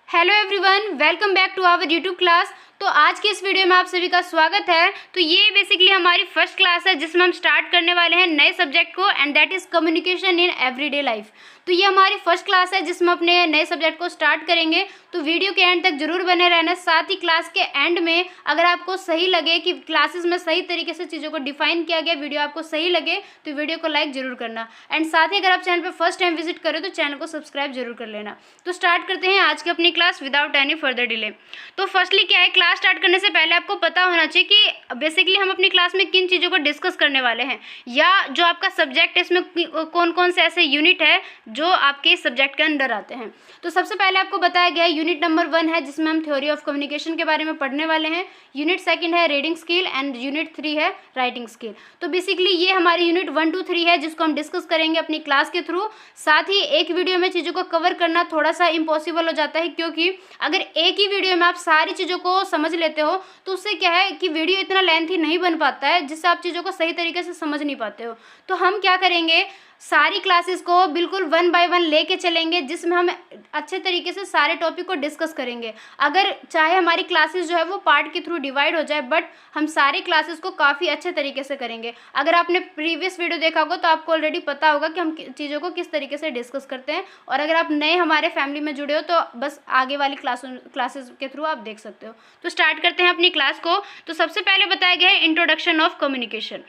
Hello everyone, welcome back to our YouTube class. तो आज की इस वीडियो में आप सभी का स्वागत है। तो ये बेसिकली हमारी फर्स्ट क्लास है जिसमें हम स्टार्ट करने वाले हैं नए सब्जेक्ट को, and that is communication in everyday life. तो ये हमारी फर्स्ट क्लास है जिसमें अपने नए सब्जेक्ट को स्टार्ट करेंगे। तो वीडियो के एंड तक जरूर बने रहना। साथ ही क्लास के एंड में अगर आपको सही लगे कि क्लासेस में सही तरीके से चीज़ों को डिफाइन किया गया, वीडियो आपको सही लगे तो वीडियो को लाइक जरूर करना। एंड साथ ही अगर आप चैनल पर फर्स्ट टाइम विजिट करें तो चैनल को सब्सक्राइब जरूर कर लेना। तो स्टार्ट करते हैं आज की अपनी class without any further delay. तो फर्स्टली क्या है, क्लास स्टार्ट करने से पहले आपको पता होना चाहिए कि बेसिकली हम अपनी क्लास में किन चीज़ों को डिस्कस करने वाले हैं, या जो आपका सब्जेक्ट है इसमें कौन कौन से ऐसे यूनिट है जो आपके सब्जेक्ट के अंडर आते हैं। तो सबसे पहले आपको बताया गया है यूनिट नंबर 1 है जिसमें हम थ्योरी ऑफ कम्युनिकेशन के बारे में पढ़ने वाले हैं। यूनिट 2 है रीडिंग स्किल एंड यूनिट 3 है राइटिंग स्किल। तो बेसिकली ये हमारी यूनिट 1 to 3 है जिसको हम डिस्कस करेंगे अपनी क्लास के थ्रू। साथ ही एक वीडियो में चीज़ों को कवर करना थोड़ा सा इम्पॉसिबल हो जाता है, क्योंकि अगर एक ही वीडियो में आप सारी चीज़ों को समझ लेते हो तो उससे क्या है कि वीडियो इतना लेंथी नहीं बन पाता है, जिससे आप चीज़ों को सही तरीके से समझ नहीं पाते हो। तो हम क्या करेंगे, सारी क्लासेस को बिल्कुल 1 by 1 लेके चलेंगे जिसमें हम अच्छे तरीके से सारे टॉपिक को डिस्कस करेंगे। अगर चाहे हमारी क्लासेस जो है वो पार्ट के थ्रू डिवाइड हो जाए, बट हम सारी क्लासेस को काफ़ी अच्छे तरीके से करेंगे। अगर आपने प्रीवियस वीडियो देखा होगा तो आपको ऑलरेडी पता होगा कि हम चीज़ों को किस तरीके से डिस्कस करते हैं। और अगर आप नए हमारे फैमिली में जुड़े हो तो बस आगे वाली क्लासेस के थ्रू आप देख सकते हो। तो स्टार्ट करते हैं अपनी क्लास को। तो सबसे पहले बताया गया है इंट्रोडक्शन ऑफ कम्युनिकेशन।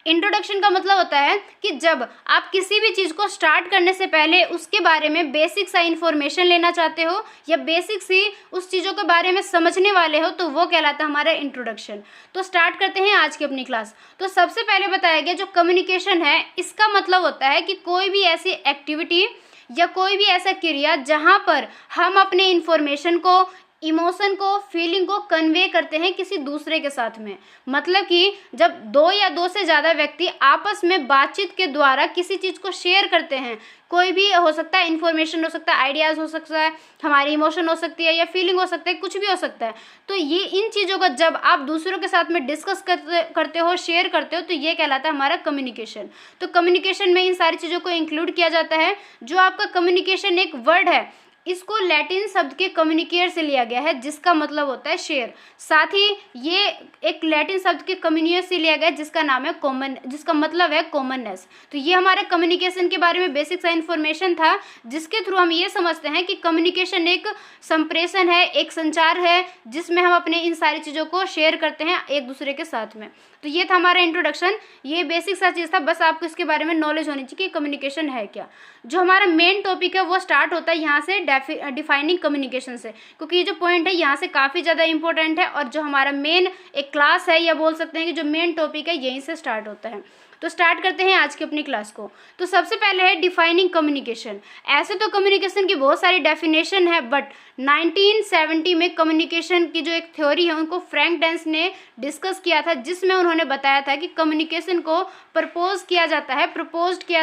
इंट्रोडक्शन का मतलब होता है कि जब आप किसी भी चीज़ को स्टार्ट करने से पहले उसके बारे में बेसिक सा इन्फॉर्मेशन लेना चाहते हो या बेसिक सी उस चीज़ों के बारे में समझने वाले हो, तो वो कहलाता है हमारा इंट्रोडक्शन। तो स्टार्ट करते हैं आज की अपनी क्लास। तो सबसे पहले बताया गया जो कम्युनिकेशन है, इसका मतलब होता है कि कोई भी ऐसी एक्टिविटी या कोई भी ऐसा क्रिया जहाँ पर हम अपने इन्फॉर्मेशन को, इमोशन को, फीलिंग को कन्वे करते हैं किसी दूसरे के साथ में। मतलब कि जब 2 या 2 से ज़्यादा व्यक्ति आपस में बातचीत के द्वारा किसी चीज़ को शेयर करते हैं, कोई भी हो सकता है, इन्फॉर्मेशन हो सकता है, आइडियाज़ हो सकता है, हमारी इमोशन हो सकती है या फीलिंग हो सकता है, कुछ भी हो सकता है। तो ये इन चीज़ों का जब आप दूसरों के साथ में डिस्कस करते हो, शेयर करते हो, तो ये कहलाता है हमारा कम्युनिकेशन। तो कम्युनिकेशन में इन सारी चीज़ों को इंक्लूड किया जाता है। जो आपका कम्युनिकेशन एक वर्ड है, इसको लैटिन शब्द के कम्युनिकेयर से लिया गया है जिसका मतलब होता है शेयर। साथ ही ये एक लैटिन शब्द के कम्युनियर से लिया गया है जिसका नाम है कॉमन, जिसका मतलब है कॉमननेस। तो ये हमारे कम्युनिकेशन के बारे में बेसिक सा इन्फॉर्मेशन था, जिसके थ्रू हम ये समझते हैं कि कम्युनिकेशन एक संप्रेषण है, एक संचार है जिसमें हम अपने इन सारी चीज़ों को शेयर करते हैं एक दूसरे के साथ में। तो ये था हमारा इंट्रोडक्शन, ये बेसिक सा चीज़ था, बस आपको इसके बारे में नॉलेज होनी चाहिए कि कम्युनिकेशन है क्या। जो हमारा मेन टॉपिक है वो स्टार्ट होता है यहाँ से डिफाइनिंग कम्युनिकेशन से, क्योंकि ये जो पॉइंट है यहाँ से काफ़ी ज़्यादा इंपॉर्टेंट है, और जो हमारा मेन एक क्लास है या बोल सकते हैं कि जो मेन टॉपिक है यहीं से स्टार्ट होता है। तो स्टार्ट करते हैं आज की अपनी क्लास को। तो सबसे पहले है डिफाइनिंग कम्युनिकेशन। ऐसे तो कम्युनिकेशन की बहुत सारी डेफिनेशन है, बट 1970 में कम्युनिकेशन की जो एक थ्योरी है उनको फ्रैंक डेंस ने डिस्कस किया था, जिसमें उन्होंने बताया था कि कम्युनिकेशन को प्रपोज किया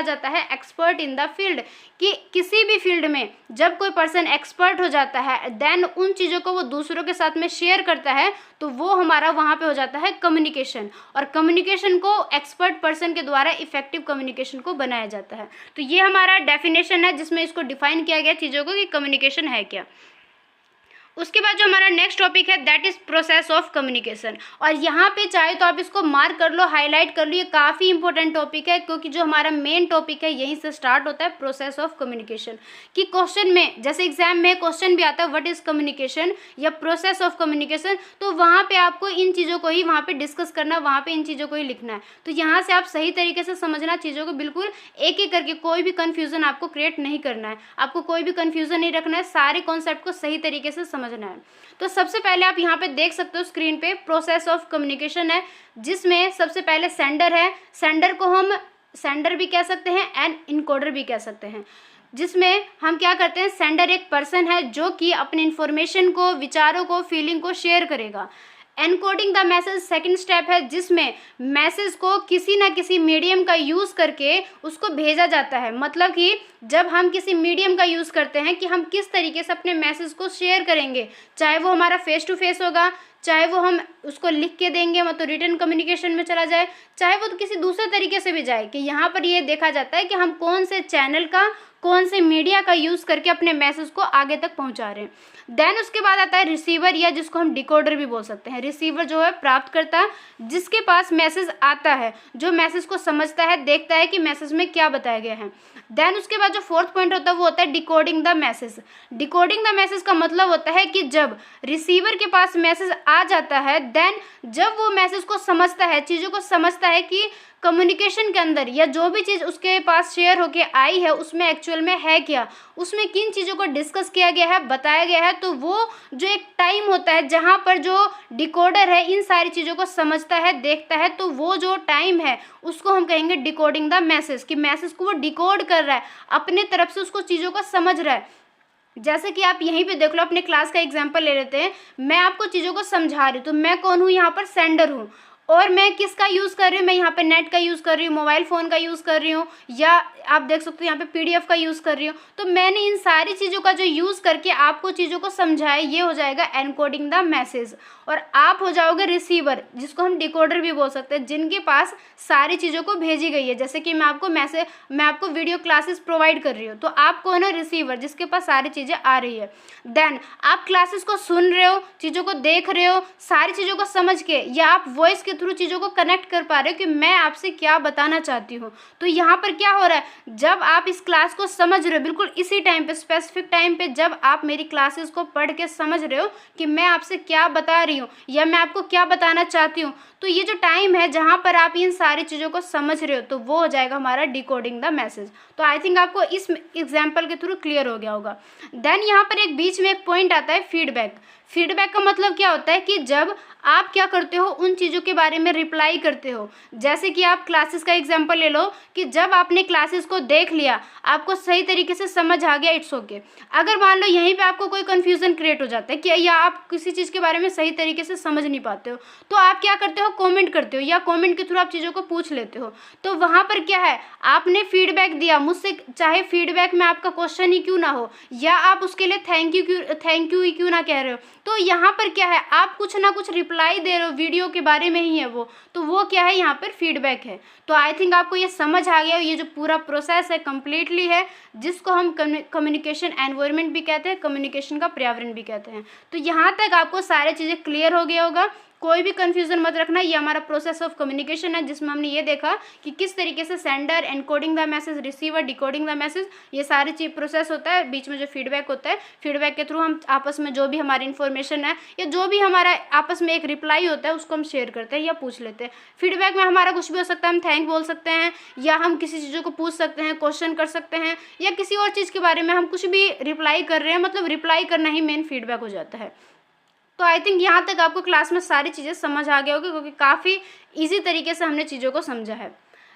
जाता है एक्सपर्ट इन द फील्ड, कि किसी भी फील्ड में जब कोई पर्सन एक्सपर्ट हो जाता है, देन उन चीज़ों को वो दूसरों के साथ में शेयर करता है, तो वो हमारा वहाँ पे हो जाता है कम्युनिकेशन। और कम्युनिकेशन को एक्सपर्ट पर्सन के द्वारा इफेक्टिव कम्युनिकेशन को बनाया जाता है। तो ये हमारा डेफिनेशन है जिसमें इसको डिफाइन किया गया चीज़ों को कि कम्युनिकेशन है क्या। उसके बाद जो हमारा नेक्स्ट टॉपिक है that is process of communication. और यहाँ पे चाहे तो आप इसको मार्क कर लो, हाईलाइट कर लो, ये काफ़ी इंपॉर्टेंट टॉपिक है, क्योंकि जो हमारा मेन टॉपिक है यहीं से स्टार्ट होता है प्रोसेस ऑफ कम्युनिकेशन। कि क्वेश्चन में, जैसे एग्जाम में क्वेश्चन भी आता है व्हाट इज़ कम्युनिकेशन या प्रोसेस ऑफ कम्युनिकेशन, तो वहाँ पर आपको इन चीज़ों को ही वहाँ पर डिस्कस करना, वहाँ पर इन चीज़ों को ही लिखना है। तो यहाँ से आप सही तरीके से समझना चीज़ों को, बिल्कुल एक एक करके, कोई भी कन्फ्यूज़न आपको क्रिएट नहीं करना है, आपको कोई भी कन्फ्यूज़न नहीं रखना है, सारे कॉन्सेप्ट को सही तरीके से समझना है। तो सबसे पहले आप यहाँ पे देख सकते हो स्क्रीन पे प्रोसेस ऑफ कम्युनिकेशन है, जिसमें सबसे पहले सेंडर है। सेंडर को हम सेंडर भी कह सकते हैं एंड इनकोडर भी कह सकते हैं, जिसमें हम क्या करते हैं, सेंडर एक पर्सन है जो कि अपने इन्फॉर्मेशन को, विचारों को, फीलिंग को शेयर करेगा। Encoding the message second step है, जिसमें मैसेज को किसी ना किसी मीडियम का यूज़ करके उसको भेजा जाता है। मतलब कि जब हम किसी मीडियम का यूज़ करते हैं कि हम किस तरीके से अपने मैसेज को शेयर करेंगे, चाहे वो हमारा फेस टू फेस होगा, चाहे वो हम उसको लिख के देंगे मतलब रिटन कम्युनिकेशन में चला जाए, चाहे वो तो किसी दूसरे तरीके से भी जाए, कि यहाँ पर ये देखा जाता है कि हम कौन से चैनल का, कौन से मीडिया का यूज़ करके अपने मैसेज को आगे तक पहुँचा रहे हैं। देन उसके बाद आता है रिसीवर, या जिसको हम डिकोडर भी बोल सकते हैं। रिसीवर जो है प्राप्तकर्ता, जिसके पास मैसेज आता है, जो मैसेज को समझता है, देखता है कि मैसेज में क्या बताया गया है। देन उसके बाद जो फोर्थ पॉइंट होता है वो होता है decoding the message. Decoding the message का मतलब होता है कि जब रिसीवर के पास मैसेज आ जाता है, देन जब वो मैसेज को समझता है, चीज़ों को समझता है कि कम्युनिकेशन के अंदर या जो भी चीज़ उसके पास शेयर होके आई है उसमें एक्चुअल में है क्या, उसमें किन चीज़ों को डिस्कस किया गया है, बताया गया है, तो वो जो एक टाइम होता है जहाँ पर जो डिकोडर है इन सारी चीज़ों को समझता है, देखता है, तो वो जो टाइम है उसको हम कहेंगे डिकोडिंग द मैसेज, कि मैसेज को वो डिकोड कर रहा है, अपने तरफ से उसको चीज़ों को समझ रहा है। जैसे कि आप यहीं पे देख लो, अपने क्लास का एग्जांपल ले लेते हैं, मैं आपको चीज़ों को समझा रही हूँ, तो मैं कौन हूँ, यहाँ पर सेंडर हूँ, और मैं किसका यूज़ कर रही हूँ, मैं यहाँ पे नेट का यूज़ कर रही हूँ, मोबाइल फ़ोन का यूज़ कर रही हूँ, या आप देख सकते हो यहाँ पे पीडीएफ का यूज़ कर रही हूँ। तो मैंने इन सारी चीज़ों का जो यूज़ करके आपको चीज़ों को समझाया, ये हो जाएगा एनकोडिंग द मैसेज। और आप हो जाओगे रिसीवर, जिसको हम डिकोडर भी बोल सकते हैं, जिनके पास सारी चीज़ों को भेजी गई है। जैसे कि मैं आपको वीडियो क्लासेस प्रोवाइड कर रही हूँ, तो आप कौन हो, रिसीवर, जिसके पास सारी चीज़ें आ रही है। देन आप क्लासेस को सुन रहे हो, चीज़ों को देख रहे हो, सारी चीज़ों को समझ के, या आप वॉइस के थ्रू चीज़ों को कनेक्ट कर पा रहे हो कि मैं आपसे क्या बताना चाहती हूँ। तो यहाँ पर क्या हो रहा है, जब आप इस क्लास को समझ रहे हो, बिल्कुल इसी टाइम पे, स्पेसिफिक टाइम पे, जब आप मेरी क्लासेस को पढ़ के समझ रहे हो कि मैं आपसे क्या बता रही हूँ या मैं आपको क्या बताना चाहती हूँ, तो ये जो टाइम है जहाँ पर आप इन सारी चीज़ों को समझ रहे हो, तो वो हो जाएगा हमारा डिकोडिंग द मैसेज। तो आई थिंक आपको इस एग्जाम्पल के थ्रू क्लियर हो गया होगा। देन यहाँ पर एक बीच में एक पॉइंट आता है फीडबैक। फीडबैक का मतलब क्या होता है कि जब आप क्या करते हो, उन चीज़ों के बारे में रिप्लाई करते हो। जैसे कि आप क्लासेस का एग्जांपल ले लो, कि जब आपने क्लासेस को देख लिया, आपको सही तरीके से समझ आ गया, इट्स ओके। अगर मान लो यहीं पे आपको कोई कन्फ्यूज़न क्रिएट हो जाता है कि या आप किसी चीज़ के बारे में सही तरीके से समझ नहीं पाते हो, तो आप क्या करते हो, कॉमेंट करते हो, या कॉमेंट के थ्रू आप चीज़ों को पूछ लेते हो। तो वहाँ पर क्या है, आपने फीडबैक दिया मुझसे, चाहे फीडबैक में आपका क्वेश्चन ही क्यों ना हो, या आप उसके लिए थैंक यू ही क्यों ना कह रहे हो, तो यहाँ पर क्या है, आप कुछ ना कुछ रिप्लाई दे रहे हो, वीडियो के बारे में ही है वो, तो वो क्या है, यहाँ पर फीडबैक है। तो आई थिंक आपको ये समझ आ गया, ये जो पूरा प्रोसेस है कम्प्लीटली है, जिसको हम कम्युनिकेशन एनवायरनमेंट भी कहते हैं, कम्युनिकेशन का पर्यावरण भी कहते हैं। तो यहाँ तक आपको सारी चीज़ें क्लियर हो गया होगा, कोई भी कन्फ्यूज़न मत रखना। ये हमारा प्रोसेस ऑफ कम्युनिकेशन है, जिसमें हमने ये देखा कि किस तरीके से sender, encoding the message, receiver, decoding the message, ये सारी चीज़ प्रोसेस होता है। बीच में जो फीडबैक होता है, फीडबैक के थ्रू हम आपस में जो भी हमारी इन्फॉर्मेशन है या जो भी हमारा आपस में एक रिप्लाई होता है, उसको हम शेयर करते हैं या पूछ लेते हैं। फीडबैक में हमारा कुछ भी हो सकता है, हम थैंक बोल सकते हैं, या हम किसी चीज़ों को पूछ सकते हैं, क्वेश्चन कर सकते हैं, या किसी और चीज़ के बारे में हम कुछ भी रिप्लाई कर रहे हैं, मतलब रिप्लाई करना ही मेन फीडबैक हो जाता है। तो आई थिंक यहाँ तक आपको क्लास में सारी चीज़ें समझ आ गया होगी, क्योंकि काफ़ी इजी तरीके से हमने चीज़ों को समझा है।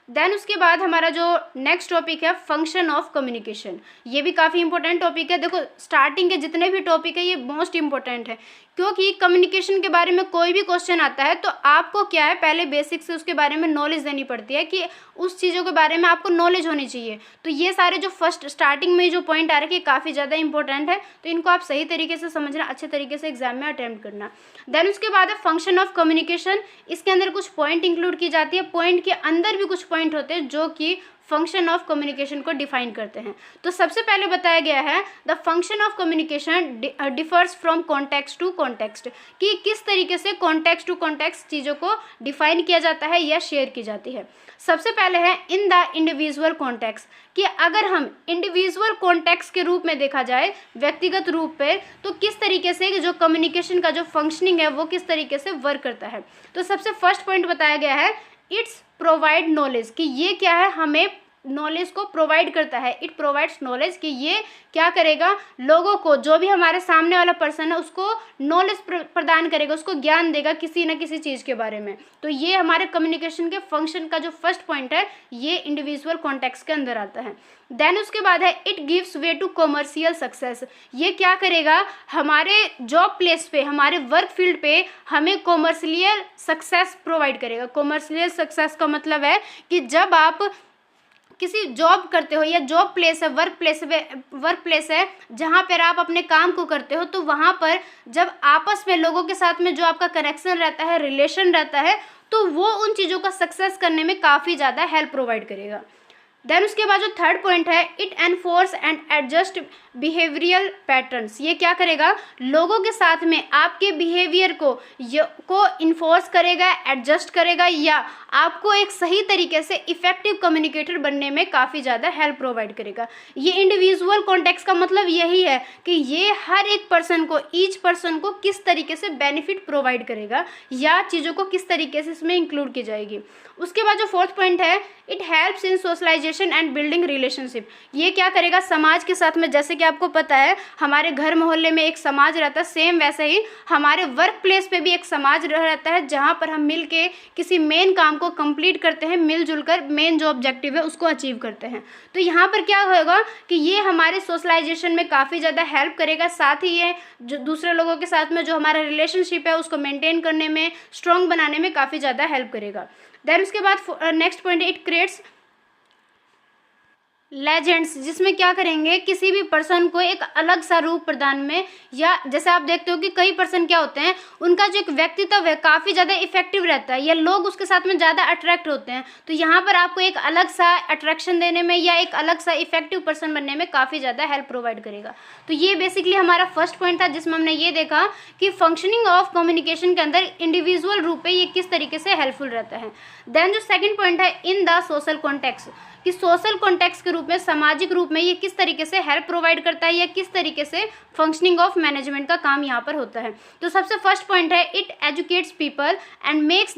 देन उसके बाद हमारा जो नेक्स्ट टॉपिक है फंक्शन ऑफ कम्युनिकेशन, ये भी काफ़ी इंपॉर्टेंट टॉपिक है। देखो स्टार्टिंग के जितने भी टॉपिक है ये मोस्ट इंपॉर्टेंट है, क्योंकि कम्युनिकेशन के बारे में कोई भी क्वेश्चन आता है तो आपको क्या है, पहले बेसिक से उसके बारे में नॉलेज देनी पड़ती है, कि उस चीज़ों के बारे में आपको नॉलेज होनी चाहिए। तो ये सारे जो फर्स्ट स्टार्टिंग में जो पॉइंट आ रहे हैं काफ़ी ज़्यादा इंपॉर्टेंट है, तो इनको आप सही तरीके से समझना, अच्छे तरीके से एग्जाम में अटैम्प्ट करना। देन उसके बाद है फंक्शन ऑफ कम्युनिकेशन। इसके अंदर कुछ पॉइंट इंक्लूड की जाती है, पॉइंट के अंदर भी कुछ पॉइंट होते हैं जो कि फंक्शन ऑफ कम्युनिकेशन को डिफाइन करते हैं। तो सबसे पहले बताया गया है the function of communication differs from context to context, कि किस तरीके से कॉन्टेक्स्ट टू कॉन्टेक्स्ट चीज़ों को डिफाइन किया जाता है या शेयर की जाती है। सबसे पहले है इन द इंडिविजुअल कॉन्टेक्स्ट, कि अगर हम इंडिविजुअल कॉन्टेक्स्ट के रूप में देखा जाए, व्यक्तिगत रूप पे, तो किस तरीके से जो कम्युनिकेशन का जो फंक्शनिंग है वो किस तरीके से वर्क करता है। तो सबसे फर्स्ट पॉइंट बताया गया है इट्स प्रोवाइड नॉलेज, कि ये क्या है, हमें नॉलेज को प्रोवाइड करता है। इट प्रोवाइड्स नॉलेज, कि ये क्या करेगा, लोगों को, जो भी हमारे सामने वाला पर्सन है उसको नॉलेज प्रदान करेगा, उसको ज्ञान देगा किसी न किसी चीज़ के बारे में। तो ये हमारे कम्युनिकेशन के फंक्शन का जो फर्स्ट पॉइंट है, ये इंडिविजुअल कॉन्टेक्स्ट के अंदर आता है। देन उसके बाद है it gives way to commercial success, ये क्या करेगा, हमारे जॉब प्लेस पे, हमारे वर्क फील्ड पे हमें कॉमर्शियल सक्सेस प्रोवाइड करेगा। कॉमर्शियल सक्सेस का मतलब है कि जब आप किसी जॉब करते हो या जॉब प्लेस है, वर्क प्लेस है जहाँ पर आप अपने काम को करते हो, तो वहाँ पर जब आपस में लोगों के साथ में जो आपका कनेक्शन रहता है, रिलेशन रहता है, तो वो उन चीज़ों का सक्सेस करने में काफ़ी ज़्यादा हेल्प प्रोवाइड करेगा। देन उसके बाद जो थर्ड पॉइंट है, it enforce and adjust behavioural patterns. ये क्या करेगा, लोगों के साथ में आपके बिहेवियर को इन्फोर्स करेगा, एडजस्ट करेगा, या आपको एक सही तरीके से इफेक्टिव कम्युनिकेटर बनने में काफ़ी ज़्यादा हेल्प प्रोवाइड करेगा। ये इंडिविजुअल कॉन्टेक्स्ट का मतलब यही है कि ये हर एक पर्सन को, ईच पर्सन को किस तरीके से बेनिफिट प्रोवाइड करेगा या चीज़ों को किस तरीके से इसमें इंक्लूड की जाएगी। उसके बाद जो फोर्थ पॉइंट है, it helps in socialisation and building relationship. ये क्या करेगा, समाज के साथ में, जैसे कि आपको पता है हमारे घर मोहल्ले में एक समाज रहता है, सेम वैसे ही हमारे वर्क प्लेस पे भी एक समाज रहता है जहाँ पर हम मिल के किसी मेन काम को कंप्लीट करते हैं, मिलजुल कर मेन जो ऑब्जेक्टिव है उसको अचीव करते हैं। तो यहाँ पर क्या होगा कि ये हमारे सोशलाइजेशन में काफ़ी ज़्यादा हेल्प करेगा, साथ ही ये जो दूसरे लोगों के साथ में जो हमारा रिलेशनशिप है उसको मेंटेन करने में, स्ट्रॉन्ग बनाने में काफ़ी ज़्यादा हेल्प करेगा। देन उसके बाद next point, it creates legends, जिसमें क्या करेंगे, किसी भी पर्सन को एक अलग सा रूप प्रदान में, या जैसे आप देखते हो कि कई पर्सन क्या होते हैं, उनका जो एक व्यक्तित्व है काफ़ी ज़्यादा इफेक्टिव रहता है या लोग उसके साथ में ज़्यादा अट्रैक्ट होते हैं, तो यहाँ पर आपको एक अलग सा अट्रैक्शन देने में या एक अलग सा इफेक्टिव पर्सन बनने में काफ़ी ज़्यादा हेल्प प्रोवाइड करेगा। तो ये बेसिकली हमारा फर्स्ट पॉइंट था जिसमें हमने ये देखा कि फंक्शनिंग ऑफ कम्युनिकेशन के अंदर इंडिविजुअल रूप पे ये किस तरीके से हेल्पफुल रहता है। देन जो सेकंड पॉइंट है, इन द सोशल कॉन्टेक्स्ट, कि सोशल कॉन्टेक्स्ट के रूप में, सामाजिक रूप में ये किस तरीके से हेल्प प्रोवाइड करता है या किस तरीके से फंक्शनिंग ऑफ मैनेजमेंट का काम यहाँ पर होता है। तो सबसे फर्स्ट पॉइंट है, it educates people and makes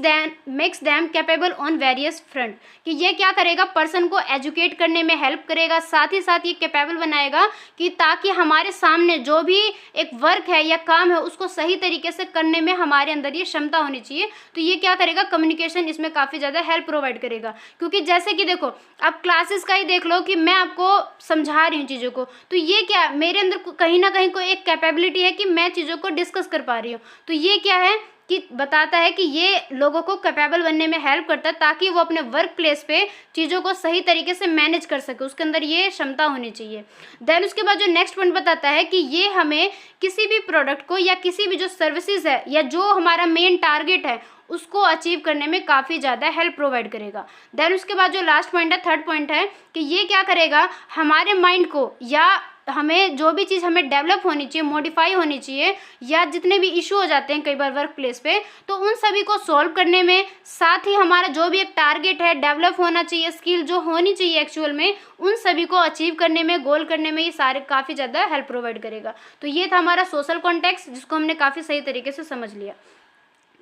them capable on various front, कि ये क्या करेगा, पर्सन को एजुकेट करने में हेल्प करेगा, साथ ही साथ ये कैपेबल बनाएगा कि ताकि हमारे सामने जो भी एक वर्क है या काम है उसको सही तरीके से करने में हमारे अंदर ये क्षमता होनी चाहिए। तो ये क्या करेगा, कम्युनिकेशन इसमें काफ़ी ज़्यादा हेल्प प्रोवाइड करेगा। क्योंकि जैसे कि देखो, आप क्लासेस का ही देख लो कि मैं आपको समझा रही हूँ चीज़ों को, तो ये क्या, मेरे अंदर कहीं ना कहीं कोई एक कैपेबिलिटी है कि मैं चीज़ों को डिस्कस कर पा रही हूँ। तो ये क्या है कि बताता है कि ये लोगों को कैपेबल बनने में हेल्प करता है ताकि वो अपने वर्क प्लेस पे चीज़ों को सही तरीके से मैनेज कर सके, उसके अंदर ये क्षमता होनी चाहिए। देन उसके बाद जो नेक्स्ट पॉइंट बताता है कि ये हमें किसी भी प्रोडक्ट को या किसी भी जो सर्विसेज है या जो हमारा मेन टारगेट है उसको अचीव करने में काफ़ी ज़्यादा हेल्प प्रोवाइड करेगा। देन उसके बाद जो लास्ट पॉइंट है, थर्ड पॉइंट है कि ये क्या करेगा, हमारे माइंड को या हमें जो भी चीज़ हमें डेवलप होनी चाहिए, मॉडिफाई होनी चाहिए, या जितने भी इशू हो जाते हैं कई बार वर्क प्लेस पे, तो उन सभी को सॉल्व करने में, साथ ही हमारा जो भी एक टारगेट है, डेवलप होना चाहिए, स्किल जो होनी चाहिए एक्चुअल में, उन सभी को अचीव करने में, गोल करने में ये सारे काफ़ी ज़्यादा हेल्प प्रोवाइड करेगा। तो ये था हमारा सोशल कॉन्टेक्स्ट जिसको हमने काफ़ी सही तरीके से समझ लिया।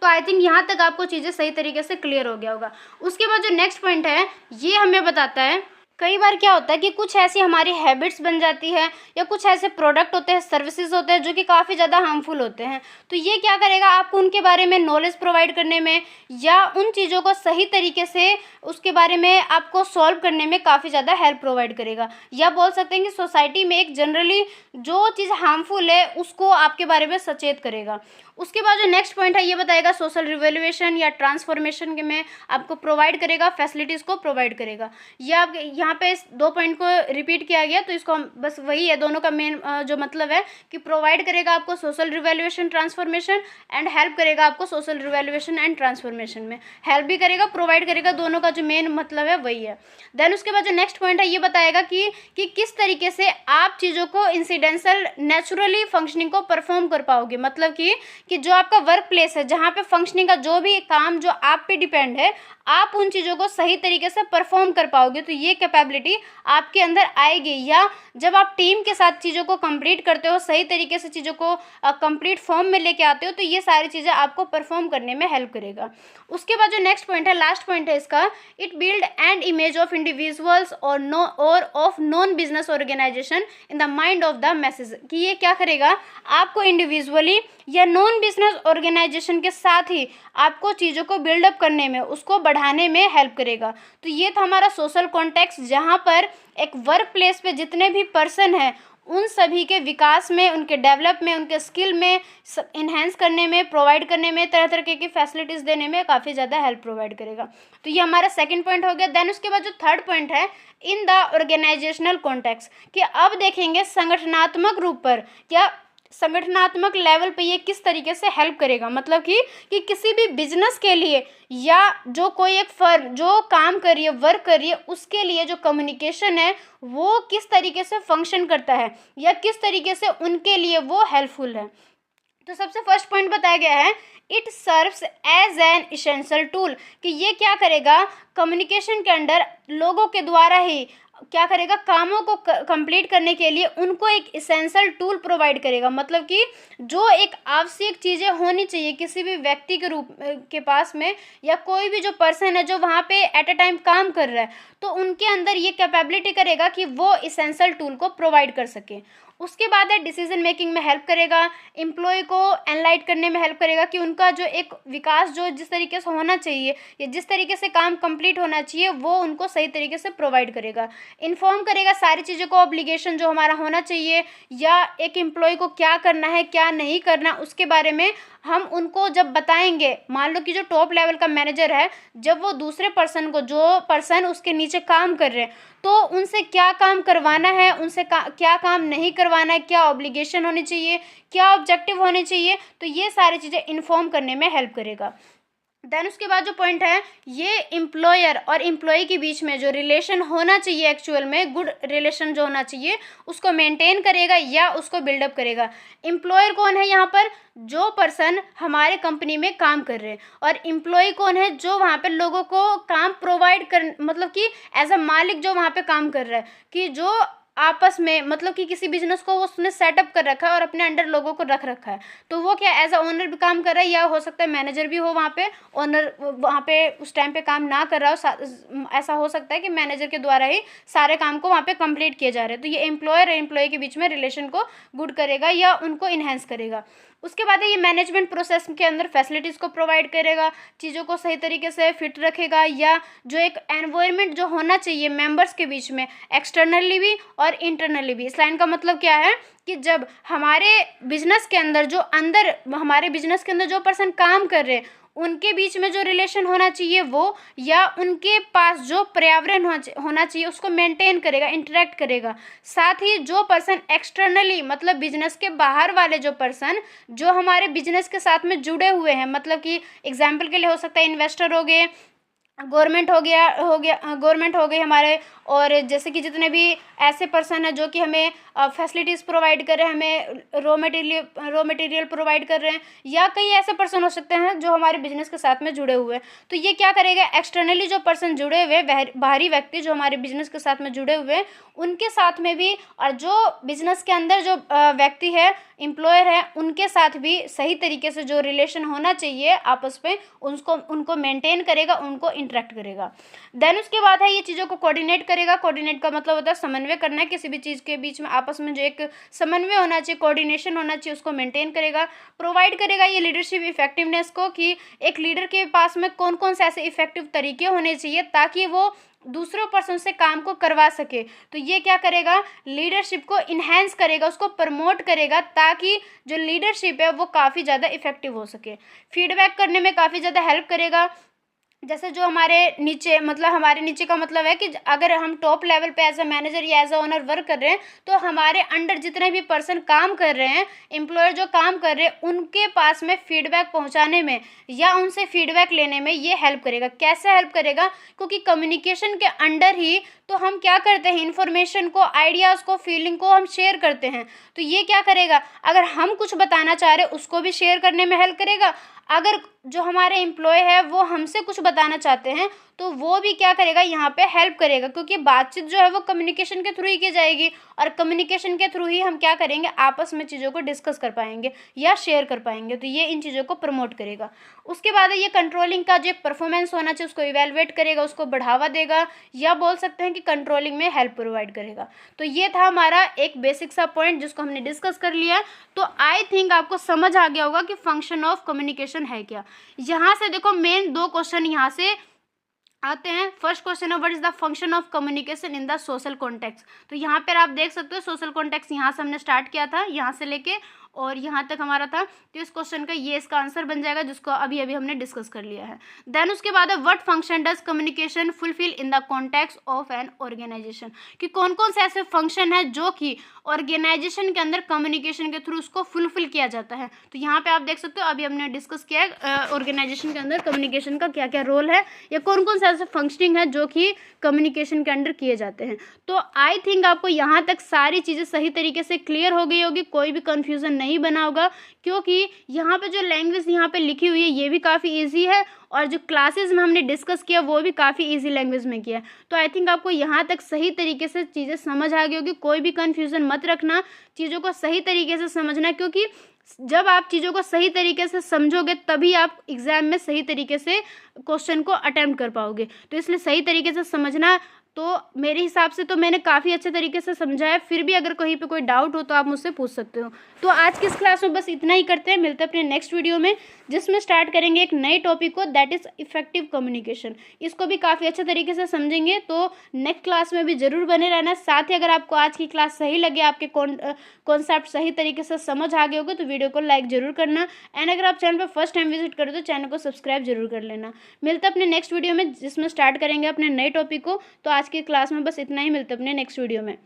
तो आई थिंक यहाँ तक आपको चीज़ें सही तरीके से क्लियर हो गया होगा। उसके बाद जो नेक्स्ट पॉइंट है ये हमें बताता है, कई बार क्या होता है कि कुछ ऐसी हमारी हैबिट्स बन जाती है या कुछ ऐसे प्रोडक्ट होते हैं, सर्विसेज होते हैं जो कि काफ़ी ज़्यादा हार्मफुल होते हैं। तो ये क्या करेगा, आपको उनके बारे में नॉलेज प्रोवाइड करने में या उन चीज़ों को सही तरीके से उसके बारे में आपको सॉल्व करने में काफ़ी ज़्यादा हेल्प प्रोवाइड करेगा। या बोल सकते हैं कि सोसाइटी में एक जनरली जो चीज़ हार्मफुल है उसको आपके बारे में सचेत करेगा। उसके बाद जो नेक्स्ट पॉइंट है ये बताएगा सोशल रिवोल्यूशन या ट्रांसफॉर्मेशन के में आपको प्रोवाइड करेगा, फैसिलिटीज़ को प्रोवाइड करेगा। ये आप यहाँ पे इस दो पॉइंट को रिपीट किया गया, तो इसको हम बस वही है, दोनों का मेन जो मतलब है कि प्रोवाइड करेगा आपको social revolution, transformation, and help करेगा आपको सोशल रिवोल्यूशन एंड ट्रांसफॉर्मेशन में। हेल्प भी करेगा, प्रोवाइड करेगा, दोनों का जो मेन मतलब है वही है। देन उसके बाद जो नेक्स्ट पॉइंट है ये बताएगा कि किस तरीके से आप चीज़ों को इंसिडेंशियल नेचुरली फंक्शनिंग को परफॉर्म कर पाओगे। मतलब कि जो आपका वर्क प्लेस है जहाँ पे फंक्शनिंग का जो भी काम जो आप पे डिपेंड है, आप उन चीज़ों को सही तरीके से परफॉर्म कर पाओगे। तो ये कैपेबिलिटी आपके अंदर आएगी, या जब आप टीम के साथ चीज़ों को कंप्लीट करते हो, सही तरीके से चीज़ों को कंप्लीट फॉर्म में लेके आते हो, तो ये सारी चीज़ें आपको परफॉर्म करने में हेल्प करेगा। उसके बाद जो नेक्स्ट पॉइंट है, लास्ट पॉइंट है इसका, it build and image of individuals और of non business organisation in the mind of the message, कि ये क्या करेगा, आपको इंडिविजुअली या नॉन बिजनेस ऑर्गेनाइजेशन के साथ ही आपको चीज़ों को बिल्डअप करने में, उसको बढ़ाने में हेल्प करेगा। तो ये था हमारा सोशल कॉन्टेक्स्ट, जहाँ पर एक वर्क प्लेस पे जितने भी पर्सन हैं उन सभी के विकास में, उनके डेवलप में, उनके स्किल में इन्हेंस करने में, प्रोवाइड करने में, तरह तरह की फैसिलिटीज़ देने में काफ़ी ज़्यादा हेल्प प्रोवाइड करेगा। तो ये हमारा सेकंड पॉइंट हो गया। देन उसके बाद जो थर्ड पॉइंट है, इन द ऑर्गेनाइजेशनल कॉन्टेक्स्ट, कि अब देखेंगे संगठनात्मक रूप पर, क्या संगठनात्मक लेवल पे ये किस तरीके से हेल्प करेगा। मतलब कि किसी भी बिजनेस के लिए या जो कोई एक फर्म जो काम कर रही है, वर्क कर रही है, उसके लिए जो कम्युनिकेशन है वो किस तरीके से फंक्शन करता है या किस तरीके से उनके लिए वो हेल्पफुल है। तो सबसे फर्स्ट पॉइंट बताया गया है, it serves as an essential tool, कि ये क्या करेगा, कम्युनिकेशन के अंदर लोगों के द्वारा ही क्या करेगा, कामों को कंप्लीट करने के लिए उनको एक इसेंशियल टूल प्रोवाइड करेगा। मतलब कि जो एक आवश्यक चीज़ें होनी चाहिए किसी भी व्यक्ति के रूप के पास में, या कोई भी जो पर्सन है जो वहाँ पे एट अ टाइम काम कर रहा है, तो उनके अंदर ये कैपेबिलिटी करेगा कि वो इसेंशियल टूल को प्रोवाइड कर सके। उसके बाद है डिसीजन मेकिंग में हेल्प करेगा, एम्प्लॉय को एनलाइट करने में हेल्प करेगा कि उनका जो एक विकास जो जिस तरीके से होना चाहिए या जिस तरीके से काम कंप्लीट होना चाहिए वो उनको सही तरीके से प्रोवाइड करेगा। इन्फॉर्म करेगा सारी चीज़ों को, ऑब्लिगेशन जो हमारा होना चाहिए या एक एम्प्लॉय को क्या करना है क्या नहीं करना, उसके बारे में हम उनको जब बताएंगे। मान लो कि जो टॉप लेवल का मैनेजर है, जब वो दूसरे पर्सन को, जो पर्सन उसके नीचे काम कर रहे हैं, तो उनसे क्या काम करवाना है, उनसे क्या काम नहीं करवाना है, क्या ऑब्लिगेशन होनी चाहिए, क्या ऑब्जेक्टिव होने चाहिए, तो ये सारी चीज़ें इन्फॉर्म करने में हेल्प करेगा। देन उसके बाद जो पॉइंट है, ये एम्प्लॉयर और एम्प्लॉय के बीच में जो रिलेशन होना चाहिए, एक्चुअल में गुड रिलेशन जो होना चाहिए, उसको मेंटेन करेगा या उसको बिल्डअप करेगा। एम्प्लॉयर कौन है यहाँ पर, जो पर्सन हमारे कंपनी में काम कर रहे हैं, और एम्प्लॉय कौन है, जो वहाँ पे लोगों को काम प्रोवाइड कर, मतलब कि एज अ मालिक जो वहाँ पे काम कर रहा है, कि जो आपस में, मतलब कि किसी बिजनेस को उसने सेटअप कर रखा है और अपने अंडर लोगों को रख रखा है, तो वो क्या एज अ ओनर भी काम कर रहा है, या हो सकता है मैनेजर भी हो वहाँ पे, ओनर वहाँ पे उस टाइम पे काम ना कर रहा हो, ऐसा हो सकता है कि मैनेजर के द्वारा ही सारे काम को वहाँ पे कंप्लीट किए जा रहे हैं। तो ये एम्प्लॉयर और एम्प्लॉय के बीच में रिलेशन को गुड करेगा या उनको इन्हेंस करेगा। उसके बाद है, ये मैनेजमेंट प्रोसेस के अंदर फैसिलिटीज़ को प्रोवाइड करेगा, चीज़ों को सही तरीके से फिट रखेगा, या जो एक एनवायरनमेंट जो होना चाहिए मेंबर्स के बीच में, एक्सटर्नली भी और इंटरनली भी। इस लाइन का मतलब क्या है कि जब हमारे बिजनेस के अंदर हमारे बिजनेस के अंदर जो पर्सन काम कर रहे हैं, उनके बीच में जो रिलेशन होना चाहिए वो, या उनके पास जो पर्यावरण होना चाहिए उसको मेंटेन करेगा, इंटरेक्ट करेगा। साथ ही जो पर्सन एक्सटर्नली, मतलब बिजनेस के बाहर वाले जो पर्सन जो हमारे बिजनेस के साथ में जुड़े हुए हैं, मतलब कि एग्जाम्पल के लिए हो सकता है इन्वेस्टर हो गए, गवर्नमेंट गवर्नमेंट हो गई हमारे, और जैसे कि जितने भी ऐसे पर्सन हैं जो कि हमें फैसिलिटीज़ प्रोवाइड कर रहे हैं, हमें रॉ मटेरियल प्रोवाइड कर रहे हैं, या कई ऐसे पर्सन हो सकते हैं जो हमारे बिजनेस के साथ में जुड़े हुए हैं। तो ये क्या करेगा, एक्सटर्नली जो पर्सन जुड़े हुए, बाहरी व्यक्ति जो हमारे बिजनेस के साथ में जुड़े हुए हैं, उनके साथ में भी, और जो बिजनेस के अंदर जो व्यक्ति है, एम्प्लॉयर है, उनके साथ भी सही तरीके से जो रिलेशन होना चाहिए आपस में, उनको मेंटेन करेगा, उनको इंटरेक्ट करेगा। देन उसके बाद है, ये चीज़ों को कोऑर्डिनेट करेगा। कोऑर्डिनेट का मतलब होता है समन्वय करना है, किसी भी चीज़ के बीच में आपस में जो एक समन्वय होना चाहिए, कोऑर्डिनेशन होना चाहिए, उसको मेंटेन करेगा। प्रोवाइड करेगा ये लीडरशिप इफेक्टिवनेस को, कि एक लीडर के पास में कौन कौन से ऐसे इफेक्टिव तरीके होने चाहिए ताकि वो दूसरों पर्सन से काम को करवा सके। तो ये क्या करेगा, लीडरशिप को इन्हेंस करेगा, उसको प्रमोट करेगा, ताकि जो लीडरशिप है वो काफ़ी ज़्यादा इफेक्टिव हो सके। फीडबैक करने में काफ़ी ज़्यादा हेल्प करेगा। जैसे जो हमारे नीचे, मतलब हमारे नीचे का मतलब है कि अगर हम टॉप लेवल पे एज अ मैनेजर या एज अ ओनर वर्क कर रहे हैं, तो हमारे अंडर जितने भी पर्सन काम कर रहे हैं, एम्प्लॉयर जो काम कर रहे हैं, उनके पास में फीडबैक पहुंचाने में या उनसे फीडबैक लेने में ये हेल्प करेगा। कैसे हेल्प करेगा, क्योंकि कम्युनिकेशन के अंडर ही तो हम क्या करते हैं, इन्फॉर्मेशन को, आइडियाज़ को, फीलिंग को हम शेयर करते हैं। तो ये क्या करेगा, अगर हम कुछ बताना चाह रहे हैं उसको भी शेयर करने में हेल्प करेगा। अगर जो हमारे एम्प्लॉय है वो हमसे कुछ बताना चाहते हैं तो वो भी क्या करेगा, यहाँ पे हेल्प करेगा, क्योंकि बातचीत जो है वो कम्युनिकेशन के थ्रू ही की जाएगी, और कम्युनिकेशन के थ्रू ही हम क्या करेंगे, आपस में चीज़ों को डिस्कस कर पाएंगे या शेयर कर पाएंगे। तो ये इन चीज़ों को प्रमोट करेगा। उसके बाद ये कंट्रोलिंग का जो परफॉर्मेंस होना चाहिए उसको इवेलुएट करेगा, उसको बढ़ावा देगा, या बोल सकते हैं कि कंट्रोलिंग में हेल्प प्रोवाइड करेगा। तो ये था हमारा एक बेसिक सा पॉइंट जिसको हमने डिस्कस कर लिया। तो आई थिंक आपको समझ आ गया होगा कि फंक्शन ऑफ कम्युनिकेशन है क्या। यहाँ से देखो मेन 2 क्वेश्चन यहाँ से आते हैं फर्स्ट क्वेश्चन है, what is the function of communication in the social context. तो यहाँ पर आप देख सकते हो सोशल कॉन्टेक्स्ट यहाँ से हमने स्टार्ट किया था, यहाँ से लेके और यहाँ तक हमारा था। तो इस क्वेश्चन का ये इसका आंसर बन जाएगा, जिसको अभी अभी हमने डिस्कस कर लिया है। देन उसके बाद है, what function does communication fulfil in the context of an organisation, कि कौन कौन से ऐसे फंक्शन है जो कि ऑर्गेनाइजेशन के अंदर कम्युनिकेशन के थ्रू उसको फुलफिल किया जाता है। तो यहाँ पे आप देख सकते हो अभी हमने डिस्कस किया है ऑर्गेनाइजेशन के अंदर कम्युनिकेशन का क्या क्या रोल है, या कौन कौन से ऐसे फंक्शनिंग है जो कि कम्युनिकेशन के अंडर किए जाते हैं। तो आई थिंक आपको यहाँ तक सारी चीज़ें सही तरीके से क्लियर हो गई होगी, कोई भी कन्फ्यूज़न नहीं बना होगा, क्योंकि यहाँ पे जो लैंग्वेज यहाँ पे लिखी हुई है ये भी काफ़ी इजी है, और जो क्लासेस में हमने डिस्कस किया वो भी काफ़ी इजी लैंग्वेज में किया। तो आई थिंक आपको यहाँ तक सही तरीके से चीज़ें समझ आ गई होगी, कोई भी कन्फ्यूज़न मत रखना, चीज़ों को सही तरीके से समझना, क्योंकि जब आप चीज़ों को सही तरीके से समझोगे तभी आप एग्ज़ाम में सही तरीके से क्वेश्चन को अटेम्प्ट कर पाओगे। तो इसलिए सही तरीके से समझना। तो मेरे हिसाब से तो मैंने काफ़ी अच्छे तरीके से समझाया, फिर भी अगर कहीं पे कोई डाउट हो तो आप मुझसे पूछ सकते हो। तो आज की इस क्लास में बस इतना ही करते हैं, मिलते हैं अपने नेक्स्ट वीडियो में, जिसमें स्टार्ट करेंगे एक नए टॉपिक को, दैट इज़ इफेक्टिव कम्युनिकेशन। इसको भी काफ़ी अच्छे तरीके से समझेंगे, तो नेक्स्ट क्लास में भी ज़रूर बने रहना। साथ ही अगर आपको आज की क्लास सही लगे, आपके कॉन्सेप्ट सही तरीके से समझ आ गए होगे, तो वीडियो को लाइक ज़रूर करना। एंड अगर आप चैनल पर फर्स्ट टाइम विजिट करो तो चैनल को सब्सक्राइब जरूर कर लेना। मिलते हैं अपने नेक्स्ट वीडियो में, जिसमें स्टार्ट करेंगे अपने नए टॉपिक को। तो आज की क्लास में बस इतना ही, मिलते हैं अपने नेक्स्ट वीडियो में।